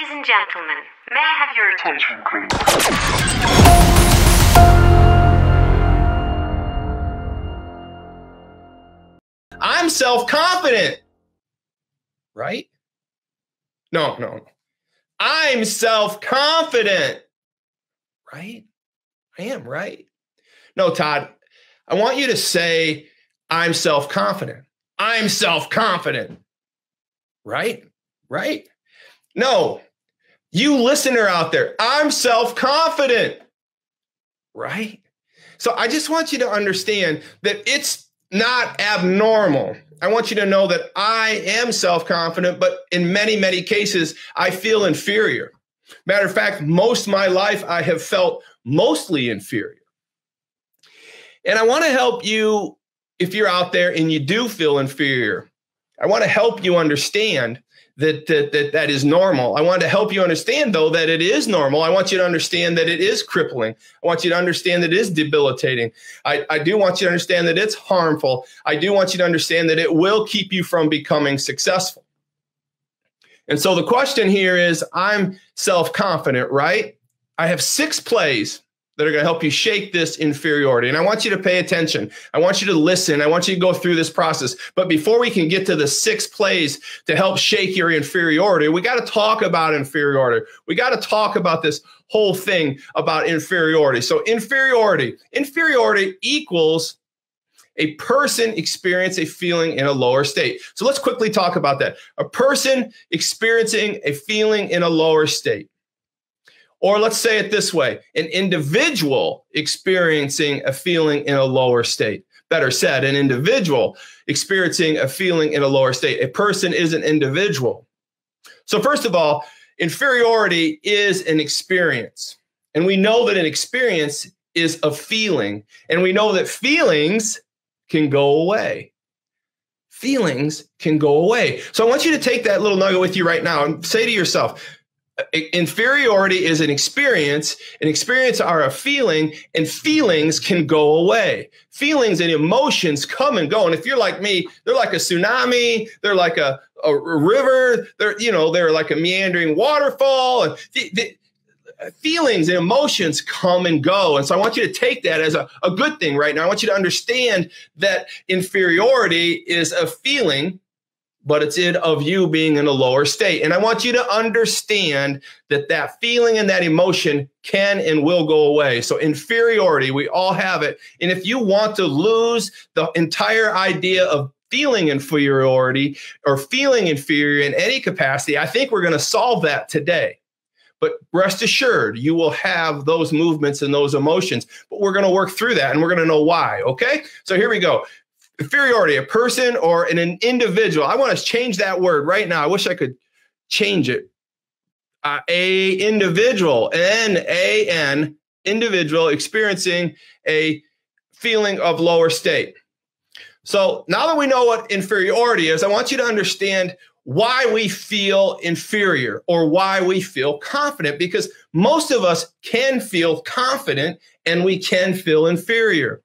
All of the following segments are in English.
Ladies and gentlemen, may I have your attention, please? I'm self-confident, right? No. I'm self-confident, right? I am, right? No, Todd, I want you to say, I'm self-confident. I'm self-confident, right? Right? No, you listener out there, I'm self-confident, right? So I just want you to understand that it's not abnormal. I want you to know that I am self-confident, but in many, many cases, I feel inferior. Matter of fact, most of my life, I have felt mostly inferior. And I want to help you, if you're out there and you do feel inferior, I want to help you understand that is normal. I want to help you understand, though, that it is normal. I want you to understand that it is crippling. I want you to understand that it is debilitating. I do want you to understand that it's harmful. I do want you to understand that it will keep you from becoming successful. And so the question here is, I'm self-confident, right? I have 6 plays that are going to help you shake this inferiority. And I want you to pay attention. I want you to listen. I want you to go through this process. But before we can get to the 6 plays to help shake your inferiority, we got to talk about inferiority. We got to talk about this whole thing about inferiority. So inferiority equals a person experience a feeling in a lower state. So let's quickly talk about that. A person experiencing a feeling in a lower state. Or let's say it this way, an individual experiencing a feeling in a lower state. Better said, an individual experiencing a feeling in a lower state. A person is an individual. So first of all, inferiority is an experience. And we know that an experience is a feeling. And we know that feelings can go away. Feelings can go away. So I want you to take that little nugget with you right now and say to yourself, inferiority is an experience are a feeling, and feelings can go away. Feelings and emotions come and go. And if you're like me, they're like a tsunami, they're like a river, they're like a meandering waterfall. And feelings and emotions come and go. And so I want you to take that as a good thing right now. I want you to understand that inferiority is a feeling, but it's of you being in a lower state. And I want you to understand that feeling and that emotion can and will go away. So inferiority, we all have it. And if you want to lose the entire idea of feeling inferiority or feeling inferior in any capacity, I think we're going to solve that today. But rest assured, you will have those movements and those emotions. But we're going to work through that, and we're going to know why, okay? So here we go. Inferiority, a person or an individual. I want to change that word right now. I wish I could change it. A individual, N-A-N, individual experiencing a feeling of lower state. So now that we know what inferiority is, I want you to understand why we feel inferior or why we feel confident, because most of us can feel confident and we can feel inferior,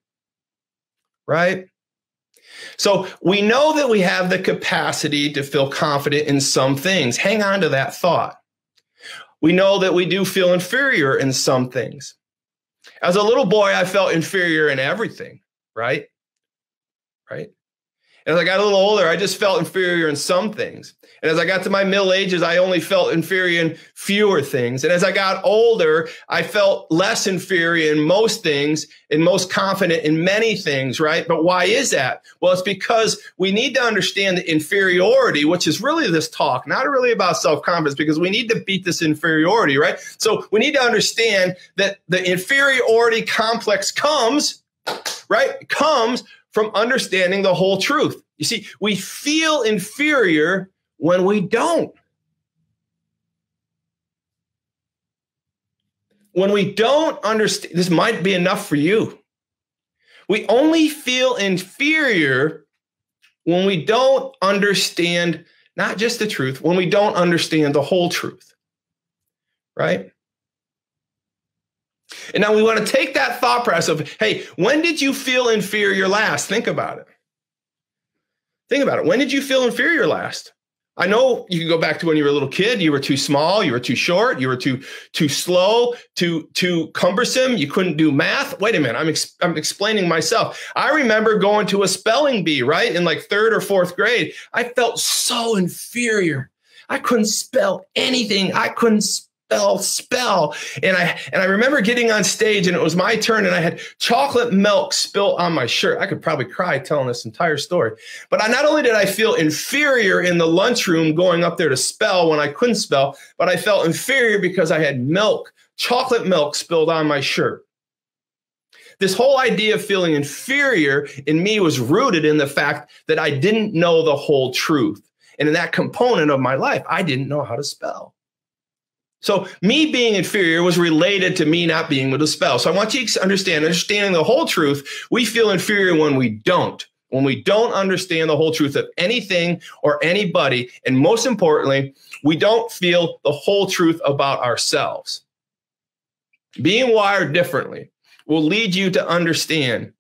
right? So we know that we have the capacity to feel confident in some things. Hang on to that thought. We know that we do feel inferior in some things. As a little boy, I felt inferior in everything, right? Right? As I got a little older, I just felt inferior in some things. And as I got to my middle ages, I only felt inferior in fewer things. And as I got older, I felt less inferior in most things and most confident in many things, right? But why is that? Well, it's because we need to understand the inferiority, which is really this talk, not really about self-confidence, because we need to beat this inferiority, right? So we need to understand that the inferiority complex comes from understanding the whole truth. You see, we feel inferior when we don't. When we don't understand, this might be enough for you. We only feel inferior when we don't understand not just the truth, when we don't understand the whole truth, right? And now we want to take that thought process of, hey, when did you feel inferior last? Think about it. Think about it. When did you feel inferior last? I know you can go back to when you were a little kid. You were too small. You were too short. You were too slow, too cumbersome. You couldn't do math. Wait a minute. I'm explaining myself. I remember going to a spelling bee, right? In like 3rd or 4th grade. I felt so inferior. I couldn't spell anything. I couldn't spell. And I remember getting on stage and it was my turn and I had chocolate milk spilt on my shirt. I could probably cry telling this entire story. But not only did I feel inferior in the lunchroom going up there to spell when I couldn't spell, but I felt inferior because I had chocolate milk spilled on my shirt. This whole idea of feeling inferior in me was rooted in the fact that I didn't know the whole truth. And in that component of my life, I didn't know how to spell. So me being inferior was related to me not being able to spell. So I want you to understanding the whole truth, we feel inferior when we don't. When we don't understand the whole truth of anything or anybody. And most importantly, we don't feel the whole truth about ourselves. Being wired differently will lead you to understand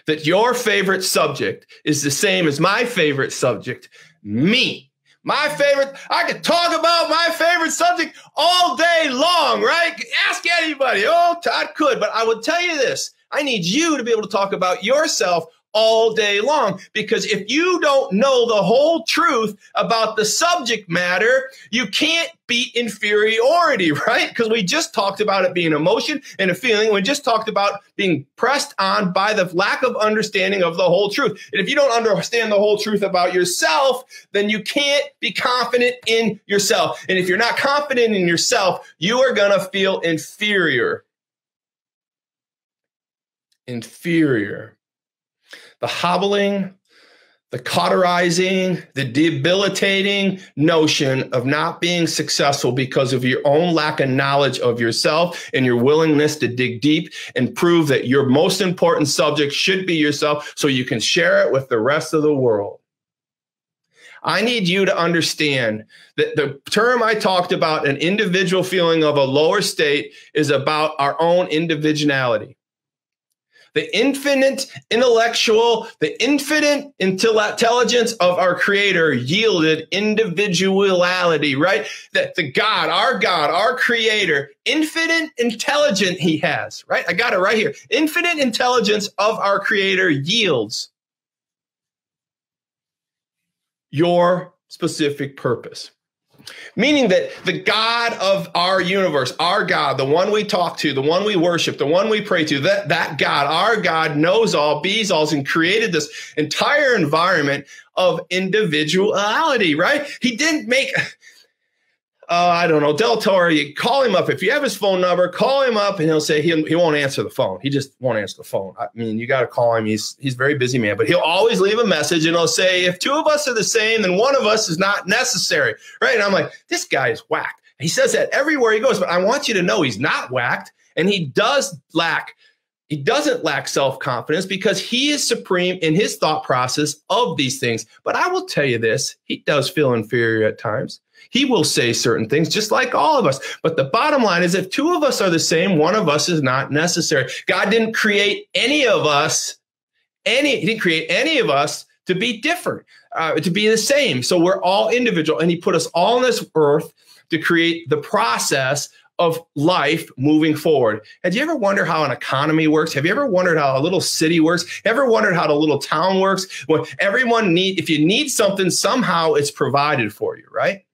that your favorite subject is the same as my favorite subject, me. I could talk about my favorite subject all day long, right? Ask anybody. Oh, Todd could, but I would tell you this. I need you to be able to talk about yourself all day long, because if you don't know the whole truth about the subject matter, you can't beat inferiority, right? Because we just talked about it being emotion and a feeling. We just talked about being pressed on by the lack of understanding of the whole truth. And if you don't understand the whole truth about yourself, then you can't be confident in yourself. And if you're not confident in yourself, you are going to feel inferior. Inferior. The hobbling, the cauterizing, the debilitating notion of not being successful because of your own lack of knowledge of yourself and your willingness to dig deep and prove that your most important subject should be yourself so you can share it with the rest of the world. I need you to understand that the term I talked about, an individual feeling of a lower state, is about our own individuality. The infinite intelligence of our Creator yielded individuality, right? That the God, our Creator, infinite intelligence He has, right? I got it right here. Infinite intelligence of our Creator yields your specific purpose. Meaning that the God of our universe, our God, the one we talk to, the one we worship, the one we pray to, that God, our God knows all, bees all, and created this entire environment of individuality, right? He didn't make, I don't know, Del Toro, you call him up. If you have his phone number, call him up and he'll say he won't answer the phone. He just won't answer the phone. I mean, you got to call him. He's a very busy man, but he'll always leave a message and he'll say, if two of us are the same, then one of us is not necessary, right? And I'm like, this guy is whacked. He says that everywhere he goes, but I want you to know he's not whacked, and he doesn't lack self-confidence because he is supreme in his thought process of these things. But I will tell you this, he does feel inferior at times. He will say certain things just like all of us. But the bottom line is if two of us are the same, one of us is not necessary. God didn't create any of us, he didn't create any of us to be different, to be the same. So we're all individual, and he put us all on this earth to create the process of life moving forward. Have you ever wondered how an economy works? Have you ever wondered how a little city works? Ever wondered how the little town works? Well, if you need something, somehow it's provided for you, right?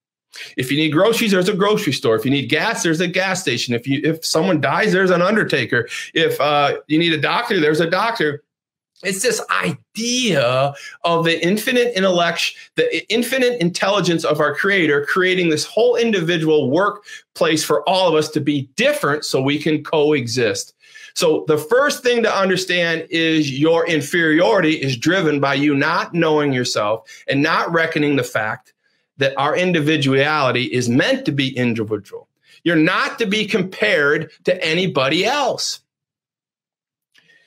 If you need groceries, there's a grocery store. If you need gas, there's a gas station. If someone dies, there's an undertaker. If you need a doctor, there's a doctor. It's this idea of the infinite intelligence of our Creator creating this whole individual workplace for all of us to be different so we can coexist. So the first thing to understand is your inferiority is driven by you not knowing yourself and not reckoning the fact that our individuality is meant to be individual. You're not to be compared to anybody else.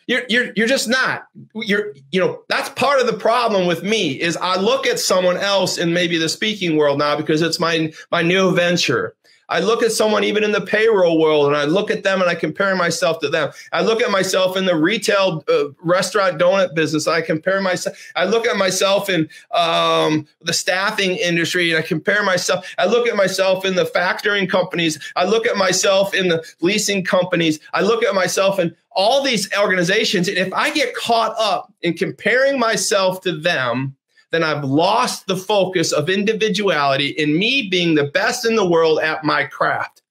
You're just not. That's part of the problem with me is I look at someone else in maybe the speaking world now because it's my new venture. I look at someone even in the payroll world, and I look at them and I compare myself to them. I look at myself in the retail restaurant donut business. I compare myself. I look at myself in the staffing industry, and I compare myself. I look at myself in the factoring companies. I look at myself in the leasing companies. I look at myself in all these organizations. And if I get caught up in comparing myself to them, then I've lost the focus of individuality in me being the best in the world at my craft.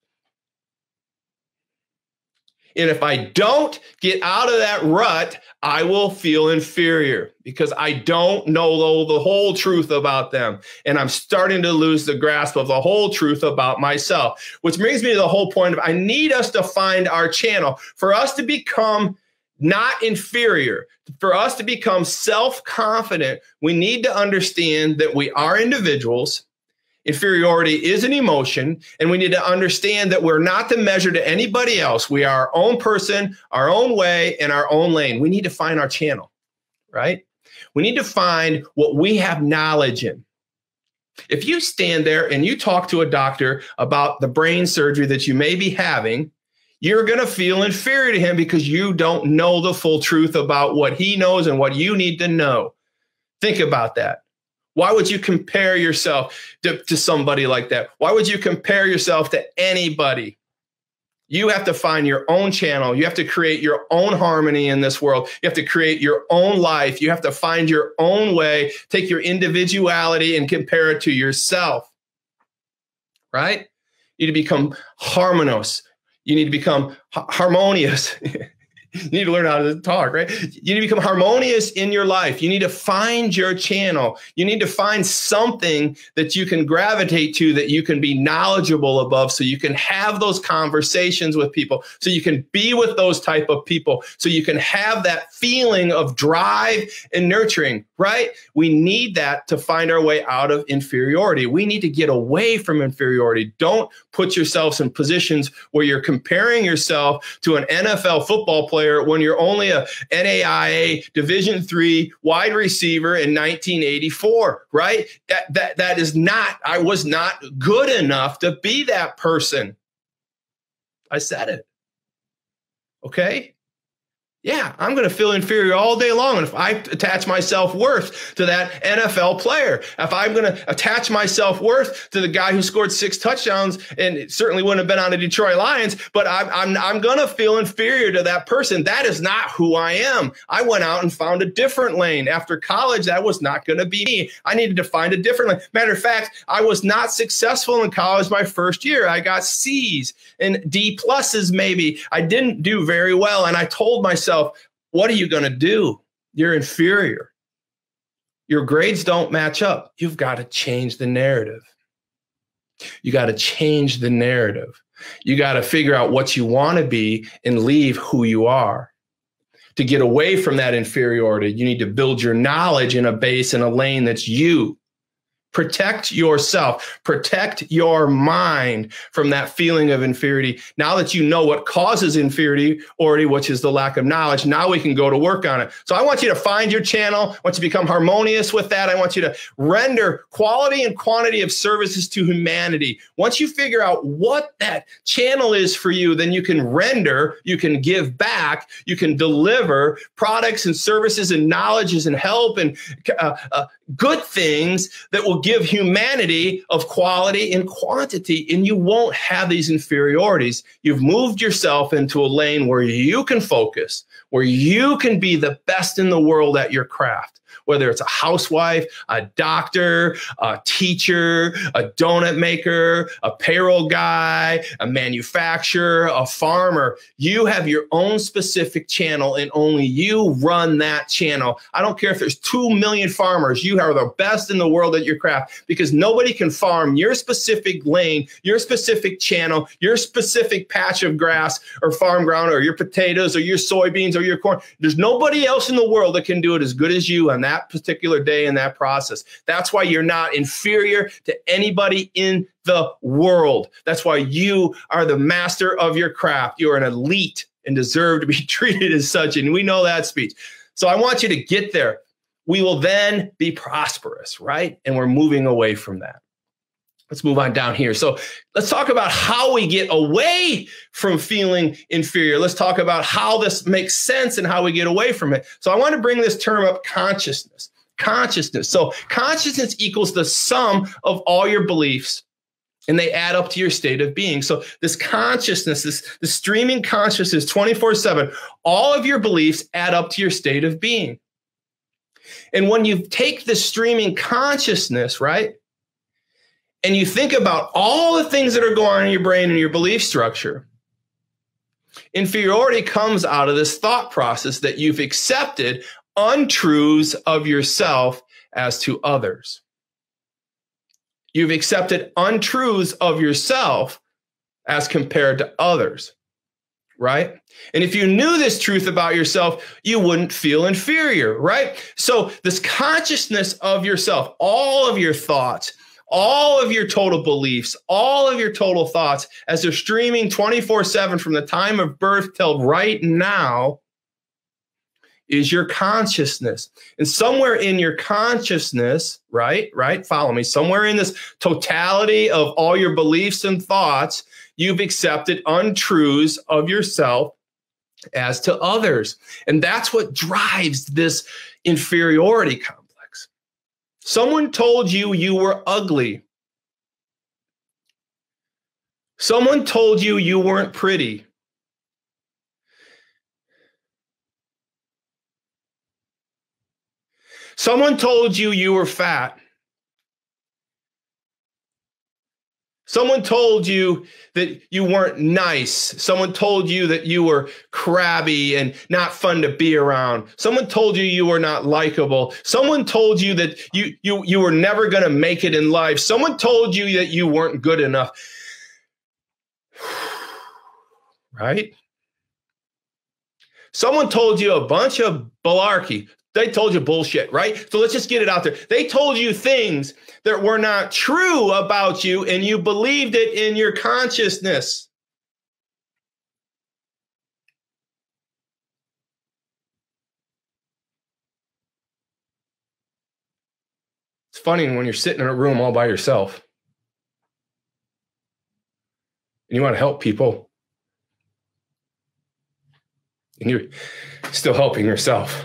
And if I don't get out of that rut, I will feel inferior because I don't know the whole truth about them. And I'm starting to lose the grasp of the whole truth about myself, which brings me to the whole point of I need us to find our channel for us to become not inferior. For us to become self-confident, we need to understand that we are individuals. Inferiority is an emotion, and we need to understand that we're not the measure to anybody else. We are our own person, our own way, and our own lane. We need to find our channel, right? We need to find what we have knowledge in. If you stand there and you talk to a doctor about the brain surgery that you may be having, you're going to feel inferior to him because you don't know the full truth about what he knows and what you need to know. Think about that. Why would you compare yourself to somebody like that? Why would you compare yourself to anybody? You have to find your own channel. You have to create your own harmony in this world. You have to create your own life. You have to find your own way, take your individuality and compare it to yourself, right? You need to become harmonious. You need to become harmonious. You need to learn how to talk, right? You need to become harmonious in your life. You need to find your channel. You need to find something that you can gravitate to, that you can be knowledgeable above, so you can have those conversations with people, so you can be with those type of people, so you can have that feeling of drive and nurturing, right? We need that to find our way out of inferiority. We need to get away from inferiority. Don't put yourselves in positions where you're comparing yourself to an NFL football player when you're only a NAIA Division III wide receiver in 1984, right? That is not, I was not good enough to be that person. I said it. Okay? Yeah, I'm going to feel inferior all day long. And if I attach my self-worth to that NFL player, if I'm going to attach my self-worth to the guy who scored 6 touchdowns, and it certainly wouldn't have been on the Detroit Lions, but I'm going to feel inferior to that person. That is not who I am. I went out and found a different lane. After college, that was not going to be me. I needed to find a different lane. Matter of fact, I was not successful in college my first year. I got C's and D pluses maybe. I didn't do very well, and I told myself, what are you going to do? You're inferior. Your grades don't match up. You've got to change the narrative. You got to change the narrative. You got to figure out what you want to be and leave who you are. To get away from that inferiority, you need to build your knowledge in a base, in a lane that's you. Protect yourself. Protect your mind from that feeling of inferiority. Now that you know what causes inferiority, which is the lack of knowledge, now we can go to work on it. So I want you to find your channel. I want you to become harmonious with that. I want you to render quality and quantity of services to humanity. Once you figure out what that channel is for you, then you can render, you can give back, you can deliver products and services and knowledges and help and good things that will give humanity of quality and quantity, and you won't have these inferiorities. You've moved yourself into a lane where you can focus, where you can be the best in the world at your craft, whether it's a housewife, a doctor, a teacher, a donut maker, a payroll guy, a manufacturer, a farmer. You have your own specific channel, and only you run that channel. I don't care if there's 2 million farmers. You are the best in the world at your craft, because nobody can farm your specific lane, your specific channel, your specific patch of grass or farm ground, or your potatoes or your soybeans or your corn. There's nobody else in the world that can do it as good as you on that particular day in that process. That's why you're not inferior to anybody in the world. That's why you are the master of your craft. You're an elite and deserve to be treated as such. And we know that speech. So I want you to get there. We will then be prosperous, right? And we're moving away from that. Let's move on down here. So let's talk about how we get away from feeling inferior. Let's talk about how this makes sense and how we get away from it. So I want to bring this term up, consciousness. Consciousness. So consciousness equals the sum of all your beliefs, and they add up to your state of being. So this consciousness, this streaming consciousness 24/7, all of your beliefs add up to your state of being. And when you take the streaming consciousness, right, and you think about all the things that are going on in your brain and your belief structure, inferiority comes out of this thought process that you've accepted untruths of yourself as to others. You've accepted untruths of yourself as compared to others, right? And if you knew this truth about yourself, you wouldn't feel inferior, right? So this consciousness of yourself, all of your thoughts, all of your total beliefs, all of your total thoughts, as they're streaming 24/7 from the time of birth till right now, is your consciousness. And somewhere in your consciousness, right, follow me, somewhere in this totality of all your beliefs and thoughts, you've accepted untruths of yourself as to others. And that's what drives this inferiority complex. Someone told you you were ugly. Someone told you you weren't pretty. Someone told you you were fat. Someone told you that you weren't nice. Someone told you that you were crabby and not fun to be around. Someone told you you were not likable. Someone told you that you were never going to make it in life. Someone told you that you weren't good enough. Right? Someone told you a bunch of malarkey. They told you bullshit, right? So let's just get it out there. They told you things that were not true about you, and you believed it in your consciousness. It's funny when you're sitting in a room all by yourself and you want to help people, and you're still helping yourself.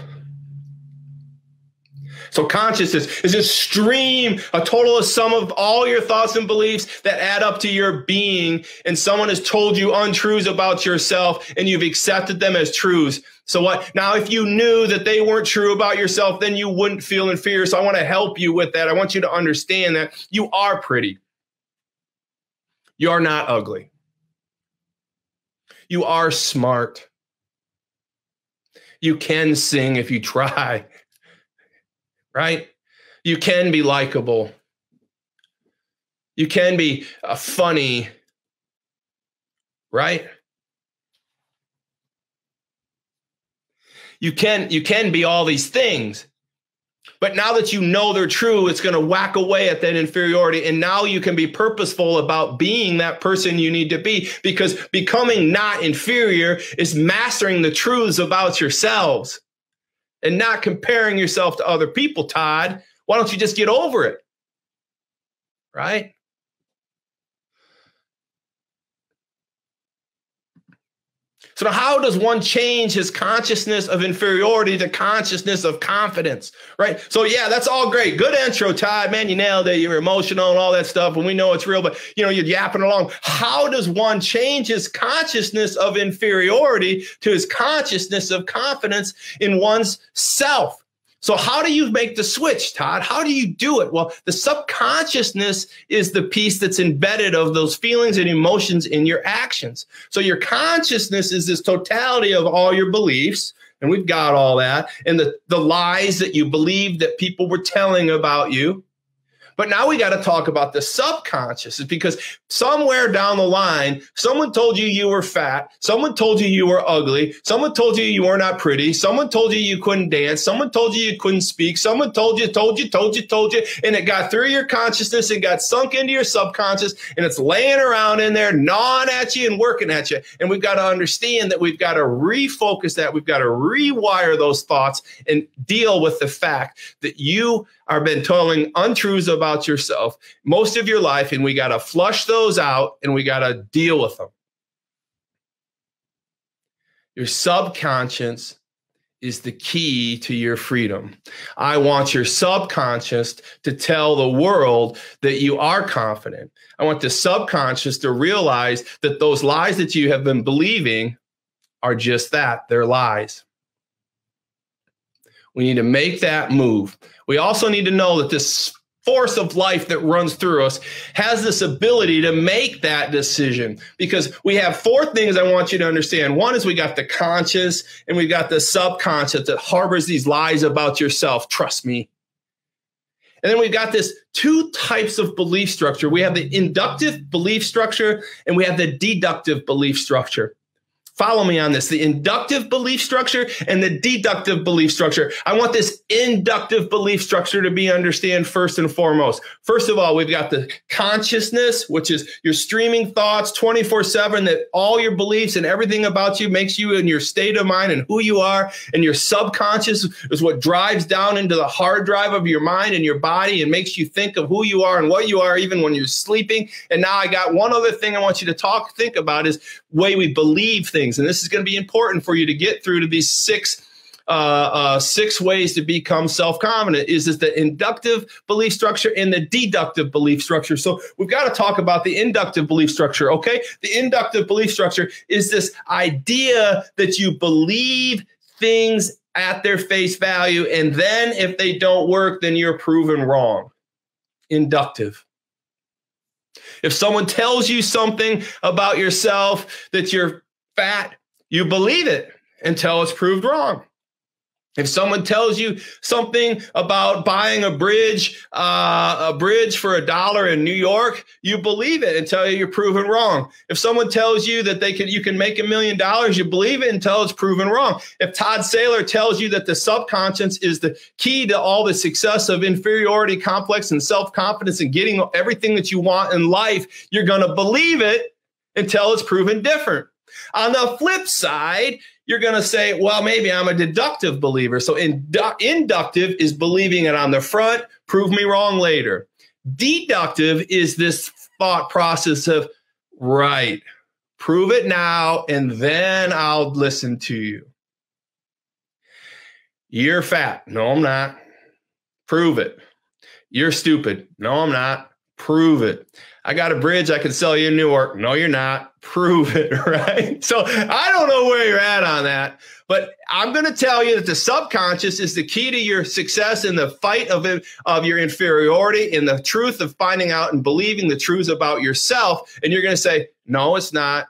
So consciousness is a stream, a total of sum of all your thoughts and beliefs that add up to your being. And someone has told you untruths about yourself, and you've accepted them as truths. So what? Now, if you knew that they weren't true about yourself, then you wouldn't feel inferior. So I want to help you with that. I want you to understand that you are pretty. You are not ugly. You are smart. You can sing if you try. Right? You can be likable. You can be funny. Right? You can be all these things. But now that you know they're true, it's going to whack away at that inferiority. And now you can be purposeful about being that person you need to be, because becoming not inferior is mastering the truths about yourselves. And not comparing yourself to other people, Todd. Why don't you just get over it? Right? So how does one change his consciousness of inferiority to consciousness of confidence, right? So yeah, that's all great. Good intro, Todd. Man, you nailed it. You're emotional and all that stuff, and we know it's real, but you're yapping along. How does one change his consciousness of inferiority to his consciousness of confidence in one's self? So how do you make the switch, Todd? How do you do it? Well, the subconsciousness is the piece that's embedded of those feelings and emotions in your actions. So your consciousness is this totality of all your beliefs, and we've got all that, and the lies that you believe that people were telling about you. But now we got to talk about the subconscious, because somewhere down the line, someone told you you were fat. Someone told you you were ugly. Someone told you you were not pretty. Someone told you you couldn't dance. Someone told you you couldn't speak. Someone told you. And it got through your consciousness and got sunk into your subconscious, and it's laying around in there, gnawing at you and working at you. And we've got to understand that we've got to refocus that. We've got to rewire those thoughts and deal with the fact that you are been telling untruths about about yourself most of your life, and we got to flush those out and we got to deal with them. Your subconscious is the key to your freedom. I want your subconscious to tell the world that you are confident. I want the subconscious to realize that those lies that you have been believing are just that, they're lies. We need to make that move. We also need to know that this force of life that runs through us has this ability to make that decision, because we have four things I want you to understand. One is we got the conscious and we got the subconscious that harbors these lies about yourself. Trust me. And then we've got this two types of belief structure. We have the inductive belief structure and we have the deductive belief structure. Follow me on this, the inductive belief structure and the deductive belief structure. I want this inductive belief structure to be understood first and foremost. First of all, we've got the consciousness, which is your streaming thoughts 24/7, that all your beliefs and everything about you makes you in your state of mind and who you are. And your subconscious is what drives down into the hard drive of your mind and your body and makes you think of who you are and what you are even when you're sleeping. And now I got one other thing I want you to think about is the way we believe things. And this is going to be important for you to get through to these six ways to become self-confident. Is this the inductive belief structure and the deductive belief structure? So we've got to talk about the inductive belief structure, okay? The inductive belief structure is this idea that you believe things at their face value, and then if they don't work, then you're proven wrong. Inductive. If someone tells you something about yourself that you're fat, you believe it until it's proved wrong. If someone tells you something about buying a bridge for $1 in New York, you believe it until you're proven wrong. If someone tells you that you can make $1 million, you believe it until it's proven wrong. If Todd Saylor tells you that the subconscious is the key to all the success of inferiority complex and self-confidence and getting everything that you want in life, you're going to believe it until it's proven different. On the flip side, you're going to say, well, maybe I'm a deductive believer. So inductive is believing it on the front, prove me wrong later. Deductive is this thought process of, right, prove it now, and then I'll listen to you. You're fat. No, I'm not. Prove it. You're stupid. No, I'm not. Prove it. I got a bridge I can sell you in Newark. No, you're not. Prove it, right? So I don't know where you're at on that, but I'm going to tell you that the subconscious is the key to your success in the fight of your inferiority, in the truth of finding out and believing the truths about yourself. And you're going to say, no, it's not.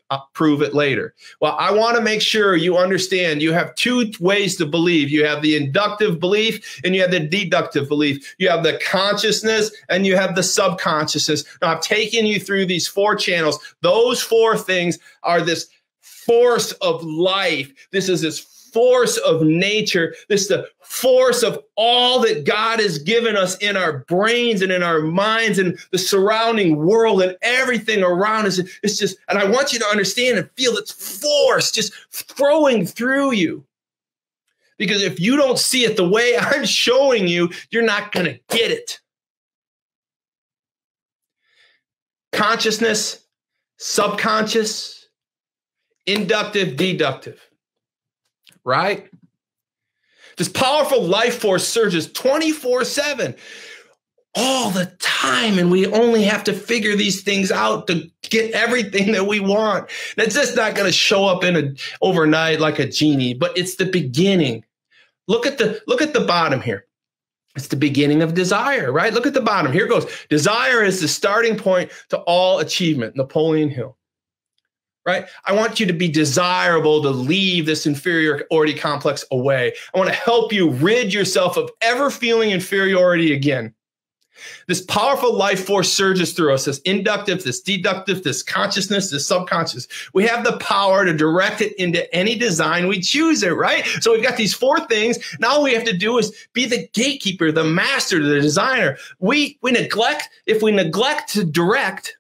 I'll prove it later. Well, I want to make sure you understand you have two ways to believe. You have the inductive belief and you have the deductive belief. You have the consciousness and you have the subconsciousness. Now, I've taken you through these four channels. Those four things are this force of life. This is this force of nature. This is the force of all that God has given us in our brains and in our minds and the surrounding world and everything around us. It's just, and I want you to understand and feel its force just flowing through you. Because if you don't see it the way I'm showing you, you're not going to get it. Consciousness, subconscious, inductive, deductive. Right? This powerful life force surges 24/7 all the time. And we only have to figure these things out to get everything that we want. That's just not going to show up overnight like a genie, but it's the beginning. Look at the bottom here. It's the beginning of desire, right? Look at the bottom. Here it goes. Desire is the starting point to all achievement. Napoleon Hill. Right? I want you to be desirable to leave this inferiority complex away. I want to help you rid yourself of ever feeling inferiority again. This powerful life force surges through us, this inductive, this deductive, this consciousness, this subconscious. We have the power to direct it into any design we choose it, right? So we've got these four things. Now all we have to do is be the gatekeeper, the master, the designer. If we neglect to direct,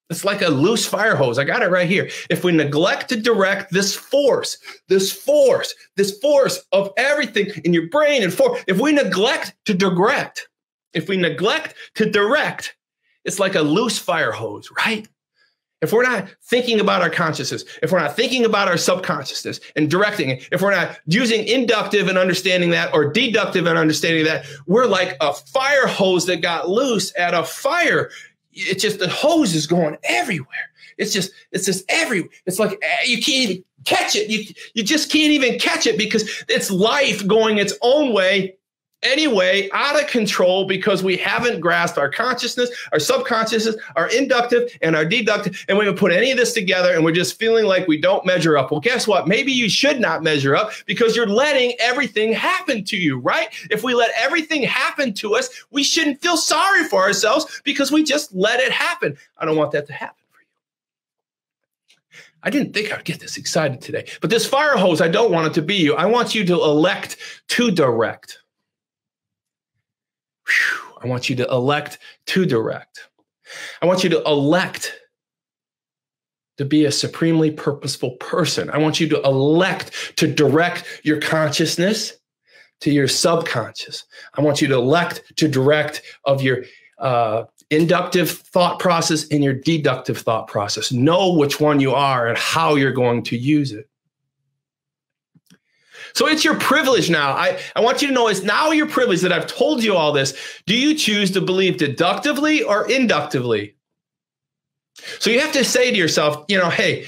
it's like a loose fire hose. I got it right here. If we neglect to direct this force of everything in your brain, if we neglect to direct, If we neglect to direct, it's like a loose fire hose, right? If we're not thinking about our consciousness, if we're not thinking about our subconsciousness and directing it, if we're not using inductive and understanding that or deductive and understanding that, we're like a fire hose that got loose at a fire. It's just the hose is going everywhere. It's just everywhere. It's like you can't even catch it. You just can't even catch it because it's life going its own way. Anyway, out of control because we haven't grasped our consciousness, our subconsciousness, our inductive and our deductive, and we haven't put any of this together and we're just feeling like we don't measure up. Well, guess what? Maybe you should not measure up because you're letting everything happen to you, right? If we let everything happen to us, we shouldn't feel sorry for ourselves because we just let it happen. I don't want that to happen for you. I didn't think I'd get this excited today, but this fire hose, I don't want it to be you. I want you to elect to direct. I want you to elect to direct. I want you to elect to be a supremely purposeful person. I want you to elect to direct your consciousness to your subconscious. I want you to elect to direct of your inductive thought process and your deductive thought process. Know which one you are and how you're going to use it. So it's your privilege now. I want you to know it's now your privilege that I've told you all this. Do you choose to believe deductively or inductively? So you have to say to yourself, hey,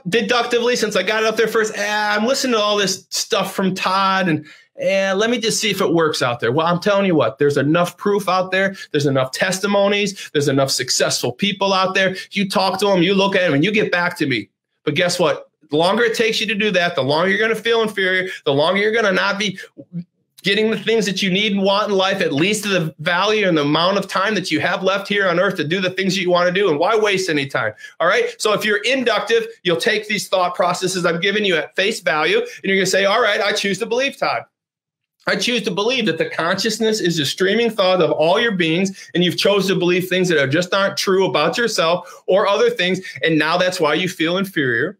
deductively, since I got it up there first, I'm listening to all this stuff from Todd and let me just see if it works out there. Well, I'm telling you what, there's enough proof out there. There's enough testimonies. There's enough successful people out there. You talk to them, you look at them, and you get back to me. But guess what? The longer it takes you to do that, the longer you're going to feel inferior, the longer you're going to not be getting the things that you need and want in life, at least to the value and the amount of time that you have left here on earth to do the things that you want to do. And why waste any time? All right. So if you're inductive, you'll take these thought processes I'm giving you at face value, and you're going to say, all right, I choose to believe, Todd. I choose to believe that the consciousness is a streaming thought of all your beings, and you've chosen to believe things that just aren't true about yourself or other things. And now that's why you feel inferior.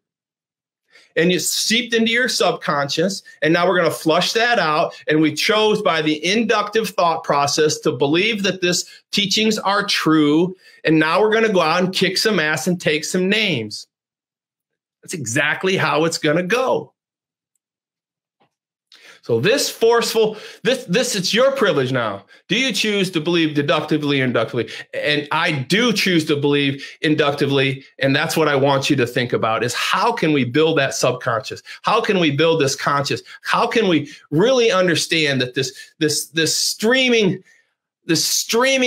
And you seeped into your subconscious, and now we're going to flush that out. And we chose by the inductive thought process to believe that this teachings are true. And now we're going to go out and kick some ass and take some names. That's exactly how it's going to go. So this forceful, this it's your privilege now. Do you choose to believe deductively or inductively? And I do choose to believe inductively. And that's what I want you to think about is how can we build that subconscious? How can we build this conscious? How can we really understand that this streaming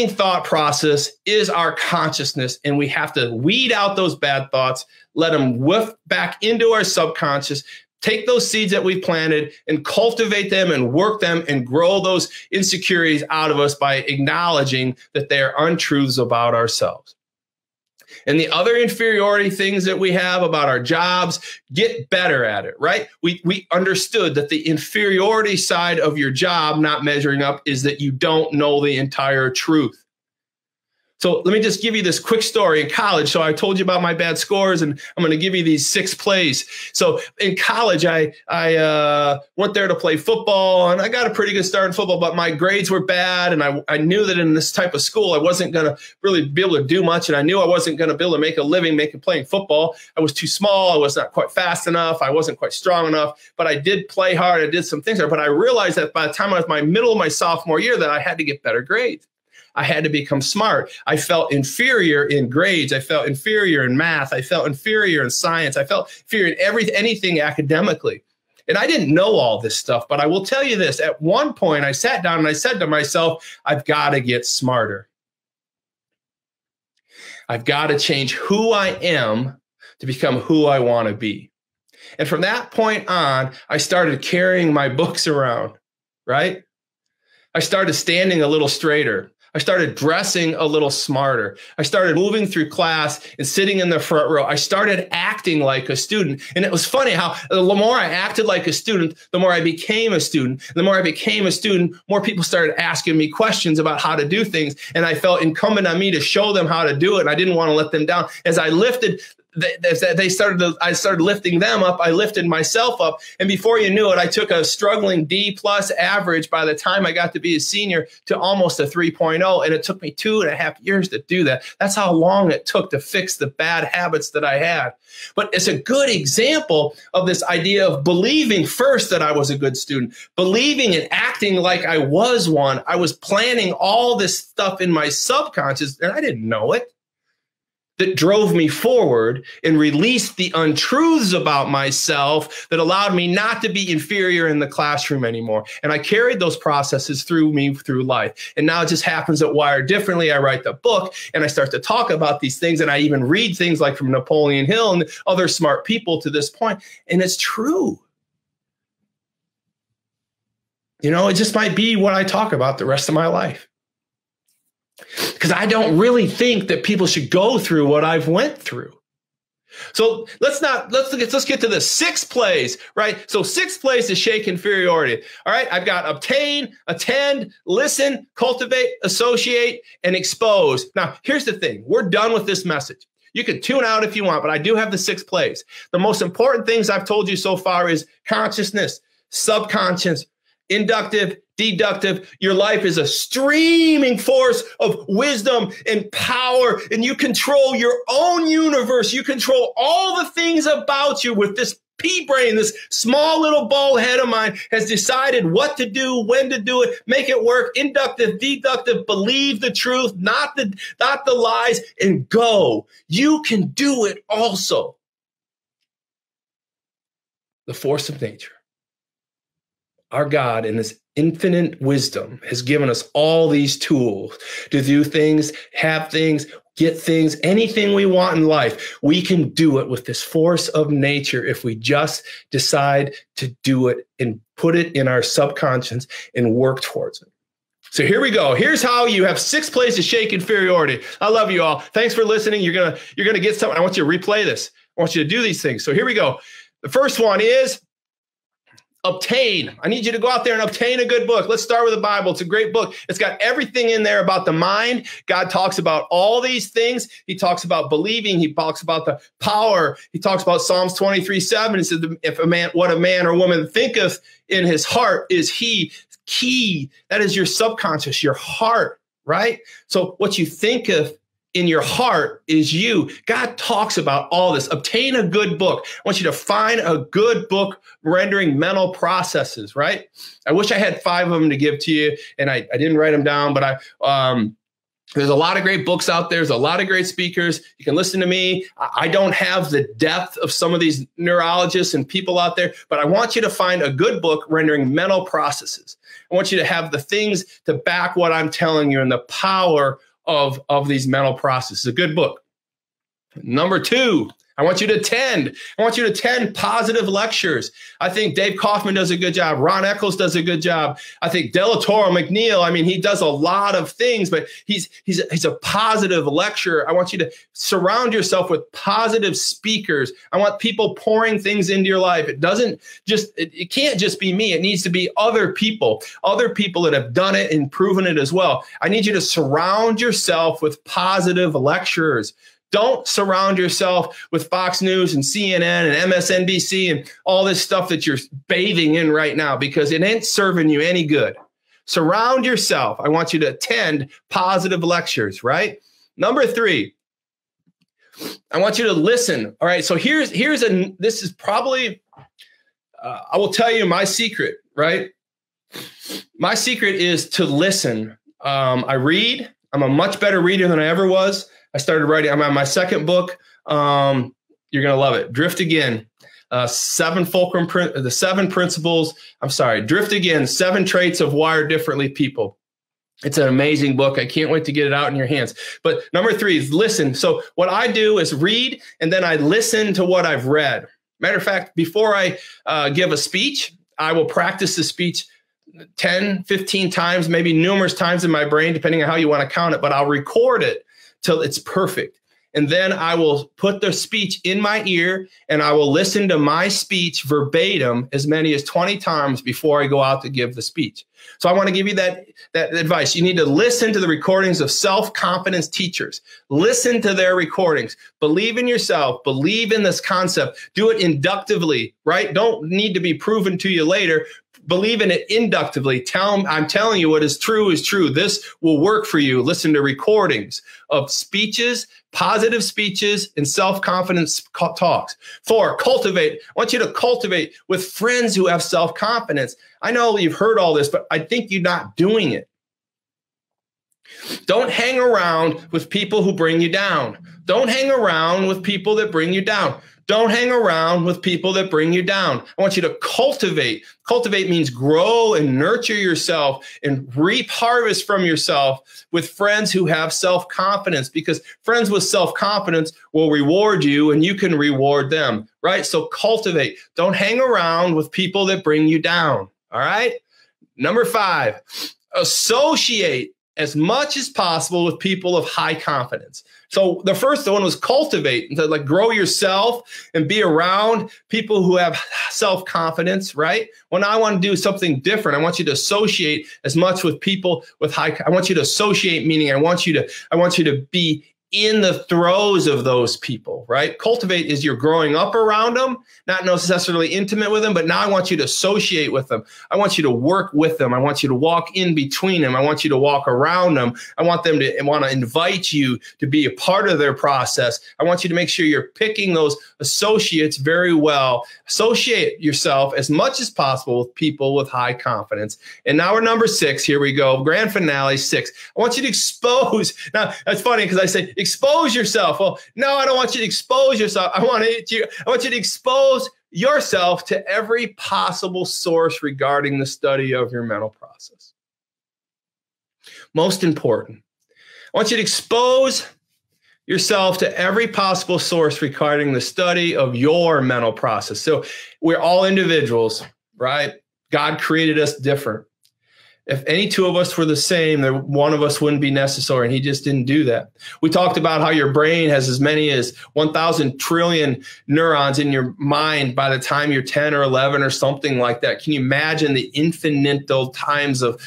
thought process is our consciousness, and we have to weed out those bad thoughts, let them whiff back into our subconscious, take those seeds that we've planted and cultivate them and work them and grow those insecurities out of us by acknowledging that they are untruths about ourselves. And the other inferiority things that we have about our jobs, get better at it, right? We understood that the inferiority side of your job not measuring up is that you don't know the entire truth. So let me just give you this quick story in college. So I told you about my bad scores, and I'm going to give you these 6 plays. So in college, I went there to play football, and I got a pretty good start in football, but my grades were bad. And I knew that in this type of school, I wasn't going to really be able to do much. And I knew I wasn't going to be able to make a living playing football. I was too small. I was not quite fast enough. I wasn't quite strong enough, but I did play hard. I did some things there. But I realized that by the time I was my middle of my sophomore year that I had to get better grades. I had to become smart. I felt inferior in grades. I felt inferior in math. I felt inferior in science. I felt inferior in anything academically. And I didn't know all this stuff, but I will tell you this. At one point, I sat down and I said to myself, I've got to get smarter. I've got to change who I am to become who I want to be. And from that point on, I started carrying my books around, right? I started standing a little straighter. I started dressing a little smarter. I started moving through class and sitting in the front row. I started acting like a student. And it was funny how the more I acted like a student, the more I became a student. The more I became a student, more people started asking me questions about how to do things. And I felt incumbent on me to show them how to do it. And I didn't want to let them down. As I lifted I started lifting them up. I lifted myself up. And before you knew it, I took a struggling D+ average by the time I got to be a senior to almost a 3.0. And it took me 2.5 years to do that. That's how long it took to fix the bad habits that I had. But it's a good example of this idea of believing first that I was a good student, believing and acting like I was one. I was planning all this stuff in my subconscious, and I didn't know it, that drove me forward and released the untruths about myself that allowed me not to be inferior in the classroom anymore. And I carried those processes through life. And now it just happens at Wired differently. I write the book and I start to talk about these things. And I even read things like from Napoleon Hill and other smart people to this point. And it's true. You know, it just might be what I talk about the rest of my life. Because I don't really think that people should go through what I've went through. So let's get to the 6 plays, right? So 6 plays to shake inferiority. All right, I've got obtain, attend, listen, cultivate, associate, and expose. Now, here's the thing. We're done with this message. You can tune out if you want, but I do have the 6 plays. The most important things I've told you so far is consciousness, subconscious, inductive, deductive. Your life is a streaming force of wisdom and power, and you control your own universe. You control all the things about you. With this pea brain, this small little bald head of mine has decided what to do, when to do it, make it work. Inductive, deductive, believe the truth, not the lies, and go. You can do it also. The force of nature. Our God, in His infinite wisdom, has given us all these tools to do things, have things, get things, anything we want in life. We can do it with this force of nature if we just decide to do it and put it in our subconscious and work towards it. So here we go. Here's how you have 6 plays to shake inferiority. I love you all. Thanks for listening. You're gonna get something. I want you to replay this. I want you to do these things. So here we go. The first one is obtain. I need you to go out there and obtain a good book. Let's start with the Bible. It's a great book. It's got everything in there about the mind. God talks about all these things. He talks about believing. He talks about the power. He talks about Psalms 23:7. It says, if what a man or woman thinketh in his heart is he. Key. That is your subconscious, your heart, right? So what you think of in your heart is you. God talks about all this. Obtain a good book. I want you to find a good book rendering mental processes, right? I wish I had 5 of them to give to you, and I didn't write them down, but there's a lot of great books out there. There's a lot of great speakers. You can listen to me. I don't have the depth of some of these neurologists and people out there, but I want you to find a good book rendering mental processes. I want you to have the things to back what I'm telling you and the power of these mental processes. A good book. Number 2, I want you to attend. I want you to attend positive lectures. I think Dave Kaufman does a good job. Ron Eccles does a good job. I think Delatoro McNeil, I mean, he does a lot of things, but he's a positive lecturer. I want you to surround yourself with positive speakers. I want people pouring things into your life. It can't just be me. It needs to be other people that have done it and proven it as well. I need you to surround yourself with positive lecturers. Don't surround yourself with Fox News and CNN and MSNBC and all this stuff that you're bathing in right now, because it ain't serving you any good. Surround yourself. I want you to attend positive lectures, right? Number 3, I want you to listen. All right. So this is probably, I will tell you my secret, right? My secret is to listen. I read. I'm a much better reader than I ever was. I started writing. I'm on my 2nd book. You're going to love it. Drift Again. 7 principles. I'm sorry. Drift Again. 7 traits of wired differently people. It's an amazing book. I can't wait to get it out in your hands. But number 3 is listen. So what I do is read, and then I listen to what I've read. Matter of fact, before I give a speech, I will practice the speech 10, 15 times, maybe numerous times in my brain, depending on how you want to count it, but I'll record it till it's perfect. and then I will put the speech in my ear, and I will listen to my speech verbatim as many as 20 times before I go out to give the speech. So I want to give you that advice. You need to listen to the recordings of self-confidence teachers. Listen to their recordings. Believe in yourself. Believe in this concept. Do it inductively, right? Don't need to be proven to you later. Believe in it inductively. Tell them, I'm telling you what is true is true. This will work for you. Listen to recordings of speeches, positive speeches, and self-confidence talks. 4, cultivate. I want you to cultivate with friends who have self-confidence. I know you've heard all this, but I think you're not doing it. Don't hang around with people who bring you down. Don't hang around with people that bring you down. Don't hang around with people that bring you down. I want you to cultivate. Cultivate means grow and nurture yourself and reap harvest from yourself with friends who have self-confidence, because friends with self-confidence will reward you and you can reward them, right? So cultivate. Don't hang around with people that bring you down, all right? Number 5, associate as much as possible with people of high confidence. So the first one was cultivate, to like grow yourself and be around people who have self-confidence, right? When I want to do something different, I want you to associate as much with people with I want you to associate, meaning I want you to be in the throes of those people, right? Cultivate is you're growing up around them, not necessarily intimate with them, but now I want you to associate with them. I want you to work with them. I want you to walk in between them. I want you to walk around them. I want them to want to invite you to be a part of their process. I want you to make sure you're picking those associates very well. Associate yourself as much as possible with people with high confidence. And now we're number 6. Here we go. Grand finale 6. I want you to expose. Now, that's funny because I say, expose yourself. Well, no, I don't want you to expose yourself. I want you to expose yourself to every possible source regarding the study of your mental process. Most important, I want you to expose yourself to every possible source regarding the study of your mental process. So we're all individuals, right? God created us different. If any two of us were the same, then one of us wouldn't be necessary, and he just didn't do that. We talked about how your brain has as many as 1,000 trillion neurons in your mind by the time you're 10 or 11 or something like that. Can you imagine the infinitesimal times of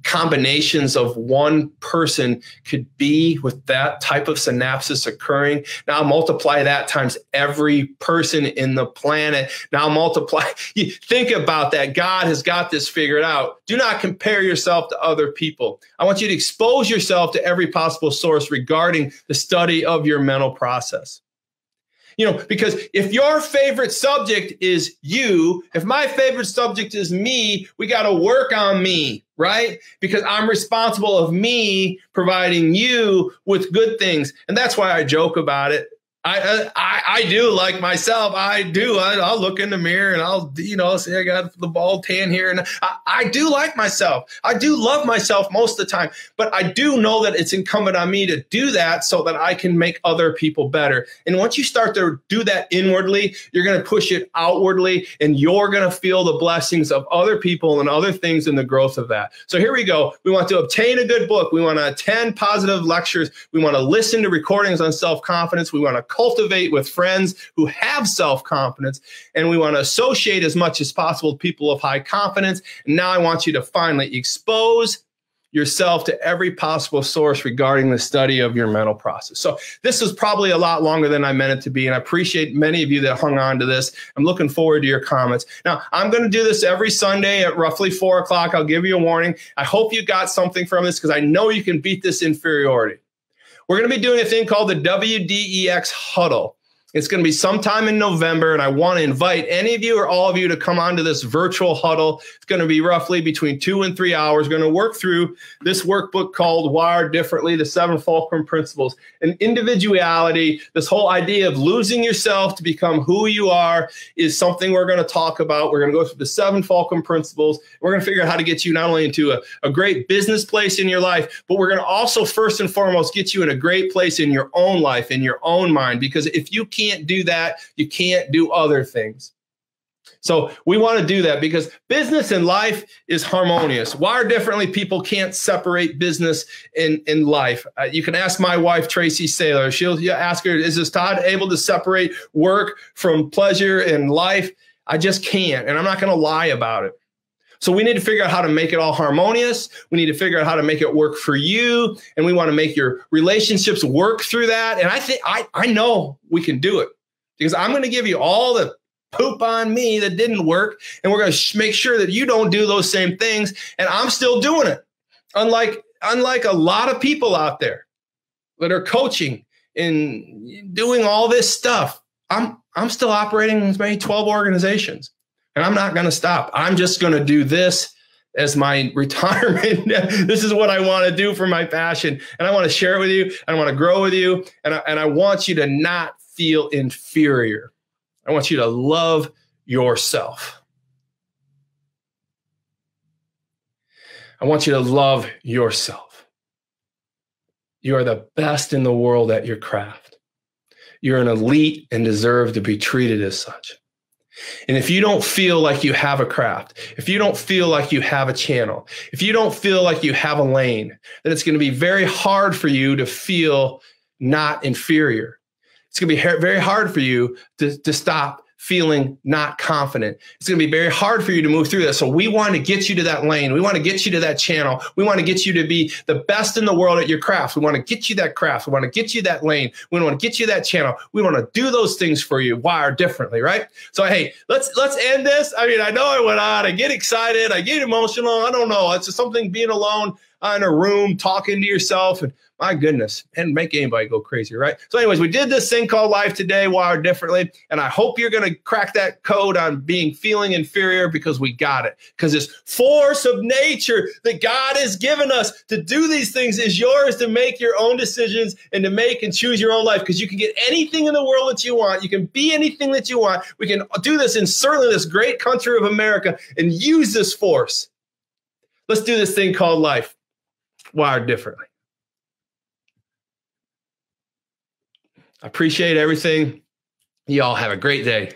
combinations of one person could be with that type of synapses occurring? Now multiply that times every person in the planet. Now multiply, you think about that. God has got this figured out. Do not compare yourself to other people. I want you to expose yourself to every possible source regarding the study of your mental process. You know, because if your favorite subject is you, if my favorite subject is me, we got to work on me, right? Because I'm responsible of me providing you with good things. And that's why I joke about it. I do like myself. I do. I'll look in the mirror and I'll, say I got the bald tan here. And I do like myself. I do love myself most of the time. But I do know that it's incumbent on me to do that so that I can make other people better. And once you start to do that inwardly, you're going to push it outwardly, and you're going to feel the blessings of other people and other things in the growth of that. So here we go. We want to obtain a good book. We want to attend positive lectures. We want to listen to recordings on self-confidence. We want to cultivate with friends who have self-confidence, and we want to associate as much as possible with people of high confidence. And now I want you to finally expose yourself to every possible source regarding the study of your mental process. So this was probably a lot longer than I meant it to be, and I appreciate many of you that hung on to this. I'm looking forward to your comments. Now, I'm going to do this every Sunday at roughly 4 o'clock. I'll give you a warning. I hope you got something from this, because I know you can beat this inferiority. We're going to be doing a thing called the WDEX Huddle. It's going to be sometime in November, and I want to invite any of you or all of you to come onto this virtual huddle. It's going to be roughly between 2 and 3 hours. We're going to work through this workbook called Wired Differently, the 7 Fulcrum Principles. And individuality, this whole idea of losing yourself to become who you are, is something we're going to talk about. We're going to go through the 7 Fulcrum Principles. We're going to figure out how to get you not only into a great business place in your life, but we're going to also first and foremost get you in a great place in your own life, in your own mind. Because if you can't do that, you can't do other things. So we want to do that because business and life is harmonious. Wired differently, people can't separate business in life. You can ask my wife, Tracy Saylor. She'll ask her, is this Todd able to separate work from pleasure and life? I just can't, and I'm not going to lie about it. So we need to figure out how to make it all harmonious. We need to figure out how to make it work for you, and we want to make your relationships work through that. And I think I know we can do it because I'm going to give you all the poop on me that didn't work, and we're going to make sure that you don't do those same things. And I'm still doing it, unlike a lot of people out there that are coaching and doing all this stuff. I'm still operating as many 12 organizations, and I'm not going to stop. I'm just going to do this as my retirement. This is what I want to do for my passion, and I want to share it with you. I want to grow with you, and I want you to not feel inferior. I want you to love yourself. I want you to love yourself. You are the best in the world at your craft. You're an elite and deserve to be treated as such. And if you don't feel like you have a craft, if you don't feel like you have a channel, if you don't feel like you have a lane, then it's going to be very hard for you to feel not inferior. It's going to be very hard for you to stop feeling not confident. It's going to be very hard for you to move through that. So we want to get you to that lane. We want to get you to that channel. We want to get you to be the best in the world at your craft. We want to get you that craft. We want to get you that lane. We want to get you that channel. We want to do those things for you, wired differently, right? So, hey, let's end this. I mean, I know I went on. I get excited. I get emotional. I don't know. It's just something being alone in a room, talking to yourself, and my goodness, and make anybody go crazy, right? So anyways, we did this thing called life today, wired differently, and I hope you're going to crack that code on feeling inferior, because we got it. Because this force of nature that God has given us to do these things is yours to make your own decisions and to make and choose your own life, because you can get anything in the world that you want. You can be anything that you want. We can do this in certainly this great country of America and use this force. Let's do this thing called life, wired differently. I appreciate everything. You all have a great day.